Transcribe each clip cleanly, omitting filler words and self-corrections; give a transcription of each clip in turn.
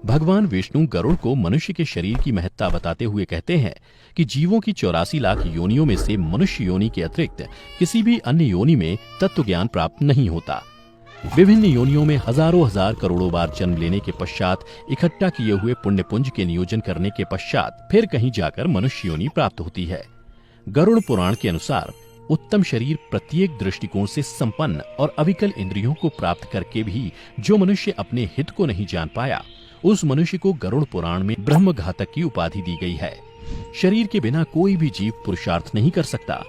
भगवान विष्णु गरुड़ को मनुष्य के शरीर की महत्ता बताते हुए कहते हैं कि जीवों की 84 लाख योनियों में से मनुष्य योनि के अतिरिक्त किसी भी अन्य योनि में तत्व ज्ञान प्राप्त नहीं होता। विभिन्न योनियों में हजारों हजार करोड़ों बार जन्म लेने के पश्चात इकट्ठा किए हुए पुण्य पुंज के नियोजन करने के पश्चात फिर कहीं जाकर मनुष्य योनि प्राप्त होती है। गरुड़ पुराण के अनुसार उत्तम शरीर प्रत्येक दृष्टिकोण से संपन्न और अविकल इंद्रियों को प्राप्त करके भी जो मनुष्य अपने हित को नहीं जान पाया, उस मनुष्य को गरुड़ पुराण में ब्रह्म घातक की उपाधि दी गई है। शरीर के बिना कोई भी जीव पुरुषार्थ नहीं कर सकता,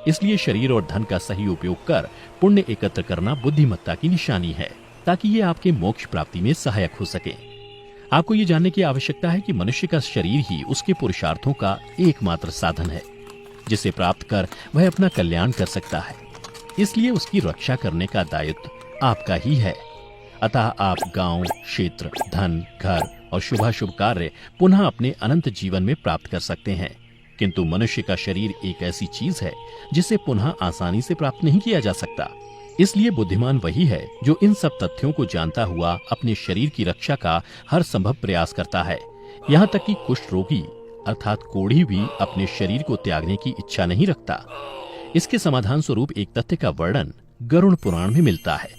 इसलिए शरीर और धन का सही उपयोग कर पुण्य एकत्र करना बुद्धिमत्ता की निशानी है, ताकि ये आपके मोक्ष प्राप्ति में सहायक हो सके। आपको ये जानने की आवश्यकता है कि मनुष्य का शरीर ही उसके पुरुषार्थों का एकमात्र साधन है, जिसे प्राप्त कर वह अपना कल्याण कर सकता है। इसलिए उसकी रक्षा करने का दायित्व आपका ही है। अतः आप गांव, क्षेत्र, धन, घर और शुभाशुभ कार्य पुनः अपने अनंत जीवन में प्राप्त कर सकते हैं। किंतु मनुष्य का शरीर एक ऐसी चीज है जिसे पुनः आसानी से प्राप्त नहीं किया जा सकता। इसलिए बुद्धिमान वही है जो इन सब तथ्यों को जानता हुआ अपने शरीर की रक्षा का हर संभव प्रयास करता है। यहाँ तक कि कुष्ठ रोगी अर्थात कोढ़ी भी अपने शरीर को त्यागने की इच्छा नहीं रखता। इसके समाधान स्वरूप एक तथ्य का वर्णन गरुड़ पुराण में मिलता है,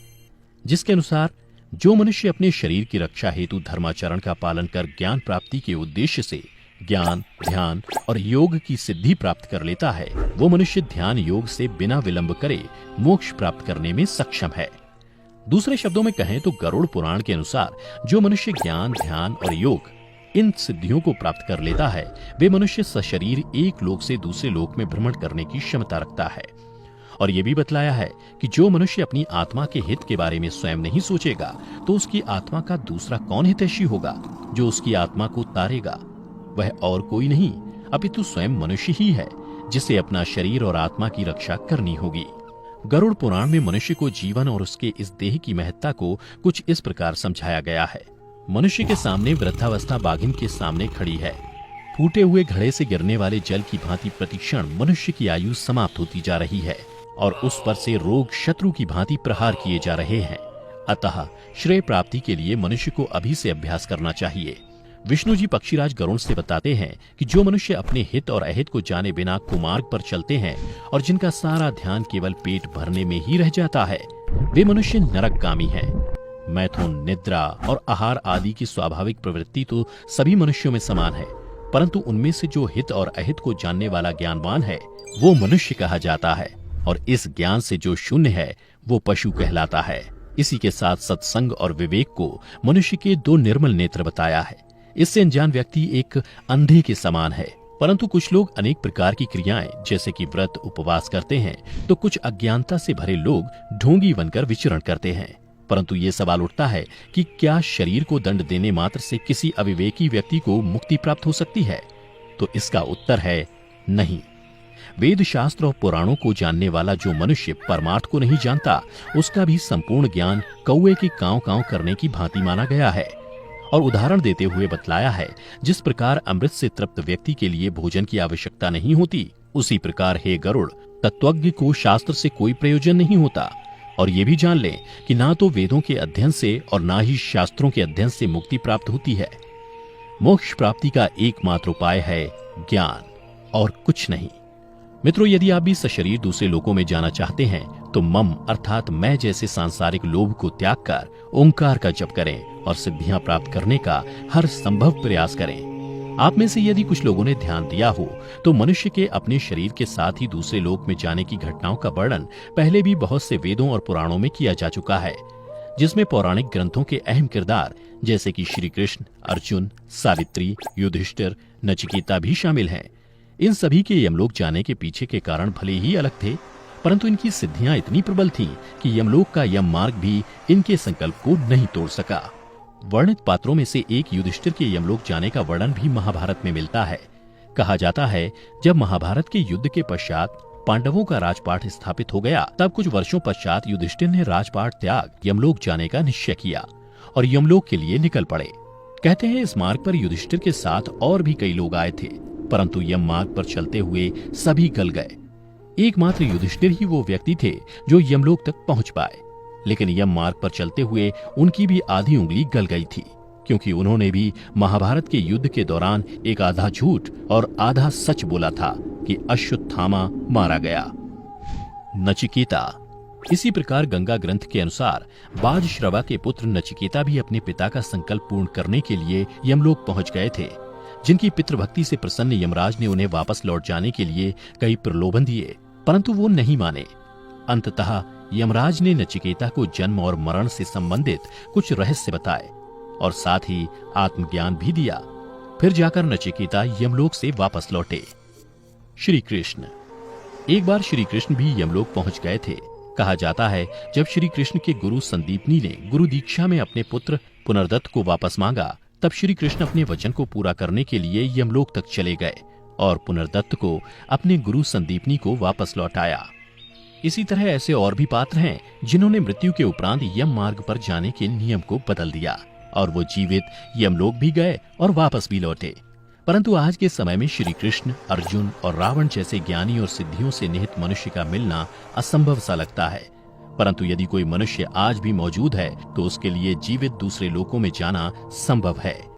जिसके अनुसार जो मनुष्य अपने शरीर की रक्षा हेतु धर्माचरण का पालन कर ज्ञान प्राप्ति के उद्देश्य से ज्ञान, ध्यान और योग की सिद्धि प्राप्त कर लेता है, वो मनुष्य ध्यान योग से बिना विलंब करे मोक्ष प्राप्त करने में सक्षम है। दूसरे शब्दों में कहें तो गरुड़ पुराण के अनुसार जो मनुष्य ज्ञान, ध्यान और योग इन सिद्धियों को प्राप्त कर लेता है, वे मनुष्य सशरीर एक लोक से दूसरे लोक में भ्रमण करने की क्षमता रखता है। और ये भी बतलाया है कि जो मनुष्य अपनी आत्मा के हित के बारे में स्वयं नहीं सोचेगा, तो उसकी आत्मा का दूसरा कौन हितैषी होगा जो उसकी आत्मा को तारेगा? वह और कोई नहीं अपितु स्वयं मनुष्य ही है, जिसे अपना शरीर और आत्मा की रक्षा करनी होगी। गरुड़ पुराण में मनुष्य को जीवन और उसके इस देह की महत्ता को कुछ इस प्रकार समझाया गया है। मनुष्य के सामने वृद्धावस्था बाघिन के सामने खड़ी है। फूटे हुए घड़े से गिरने वाले जल की भांति प्रतिक्षण मनुष्य की आयु समाप्त होती जा रही है और उस पर से रोग शत्रु की भांति प्रहार किए जा रहे हैं। अतः श्रेय प्राप्ति के लिए मनुष्य को अभी से अभ्यास करना चाहिए। विष्णु जी पक्षीराज गरुड़ से बताते हैं कि जो मनुष्य अपने हित और अहित को जाने बिना कुमार्ग पर चलते हैं और जिनका सारा ध्यान केवल पेट भरने में ही रह जाता है, वे मनुष्य नरकगामी हैं। मैथुन, निद्रा और आहार आदि की स्वाभाविक प्रवृत्ति तो सभी मनुष्यों में समान है, परंतु उनमें से जो हित और अहित को जानने वाला ज्ञानवान है, वो मनुष्य कहा जाता है, और इस ज्ञान से जो शून्य है वो पशु कहलाता है। इसी के साथ सत्संग और विवेक को मनुष्य के दो निर्मल नेत्र बताया है। इससे अनजान व्यक्ति एक अंधे के समान है। परंतु कुछ लोग अनेक प्रकार की क्रियाएं जैसे कि व्रत, उपवास करते हैं, तो कुछ अज्ञानता से भरे लोग ढोंगी बनकर विचरण करते हैं। परंतु ये सवाल उठता है कि क्या शरीर को दंड देने मात्र से किसी अविवेकी व्यक्ति को मुक्ति प्राप्त हो सकती है? तो इसका उत्तर है नहीं। वेद शास्त्र और पुराणों को जानने वाला जो मनुष्य परमार्थ को नहीं जानता, उसका भी संपूर्ण ज्ञान कौवे के कांव कांव करने की भांति माना गया है। और उदाहरण देते हुए बतलाया है, जिस प्रकार अमृत से तृप्त व्यक्ति के लिए भोजन की आवश्यकता नहीं होती, उसी प्रकार हे गरुड़, तत्वज्ञ को शास्त्र से कोई प्रयोजन नहीं होता। और ये भी जान लें कि ना तो वेदों के अध्ययन से और ना ही शास्त्रों के अध्ययन से मुक्ति प्राप्त होती है। मोक्ष प्राप्ति का एकमात्र उपाय है ज्ञान, और कुछ नहीं। मित्रों, यदि आप भी सशरीर दूसरे लोकों में जाना चाहते हैं तो मम अर्थात मैं जैसे सांसारिक लोभ को त्याग कर ओंकार का जप करें और सिद्धियां प्राप्त करने का हर संभव प्रयास करें। आप में से यदि कुछ लोगों ने ध्यान दिया हो तो मनुष्य के अपने शरीर के साथ ही दूसरे लोक में जाने की घटनाओं का वर्णन पहले भी बहुत से वेदों और पुराणों में किया जा चुका है, जिसमें पौराणिक ग्रंथों के अहम किरदार जैसे कि श्री कृष्ण, अर्जुन, सावित्री, युधिष्ठिर, नचिकेता भी शामिल हैं। इन सभी के यमलोक जाने के पीछे के कारण भले ही अलग थे, परंतु इनकी सिद्धियां इतनी प्रबल थीं कि यमलोक का यम मार्ग भी इनके संकल्प को नहीं तोड़ सका। वर्णित पात्रों में से एक युधिष्ठिर के यमलोक जाने का वर्णन भी महाभारत में मिलता है। कहा जाता है, जब महाभारत के युद्ध के पश्चात पांडवों का राजपाट स्थापित हो गया, तब कुछ वर्षों पश्चात युधिष्ठिर ने राजपाट त्याग यमलोक जाने का निश्चय किया और यमलोक के लिए निकल पड़े। कहते हैं इस मार्ग पर युधिष्ठिर के साथ और भी कई लोग आए थे, परंतु यम मार्ग पर चलते हुए सभी गल गए। एकमात्र युधिष्ठिर ही वो व्यक्ति थे जो यमलोक तक पहुंच पाए, लेकिन यम मार्ग पर चलते हुए उनकी भी आधी उंगली गल गई थी, क्योंकि उन्होंने भी महाभारत के युद्ध के दौरान एक आधा झूठ और आधा सच बोला था कि अश्वत्थामा मारा गया। नचिकेता। इसी प्रकार गंगा ग्रंथ के अनुसार बाजश्रवा के पुत्र नचिकेता भी अपने पिता का संकल्प पूर्ण करने के लिए यमलोक पहुंच गए थे, जिनकी पितृभक्ति से प्रसन्न यमराज ने उन्हें वापस लौट जाने के लिए कई प्रलोभन दिए, परंतु वो नहीं माने। अंततः यमराज ने नचिकेता को जन्म और मरण से संबंधित कुछ रहस्य बताए और साथ ही आत्मज्ञान भी दिया। फिर जाकर नचिकेता यमलोक से वापस लौटे। श्री कृष्ण। एक बार श्री कृष्ण भी यमलोक पहुंच गए थे। कहा जाता है जब श्री कृष्ण के गुरु संदीपनी ने गुरु दीक्षा में अपने पुत्र पुनर्दत्त को वापस मांगा, तब श्री कृष्ण अपने वचन को पूरा करने के लिए यमलोक तक चले गए और पुनर्दत्त को अपने गुरु संदीपनी को वापस लौटाया। इसी तरह ऐसे और भी पात्र हैं जिन्होंने मृत्यु के उपरांत यम मार्ग पर जाने के नियम को बदल दिया और वो जीवित यमलोक भी गए और वापस भी लौटे। परंतु आज के समय में श्री कृष्ण, अर्जुन और रावण जैसे ज्ञानी और सिद्धियों से निहित मनुष्य का मिलना असंभव सा लगता है। परंतु यदि कोई मनुष्य आज भी मौजूद है तो उसके लिए जीवित दूसरे लोकों में जाना संभव है।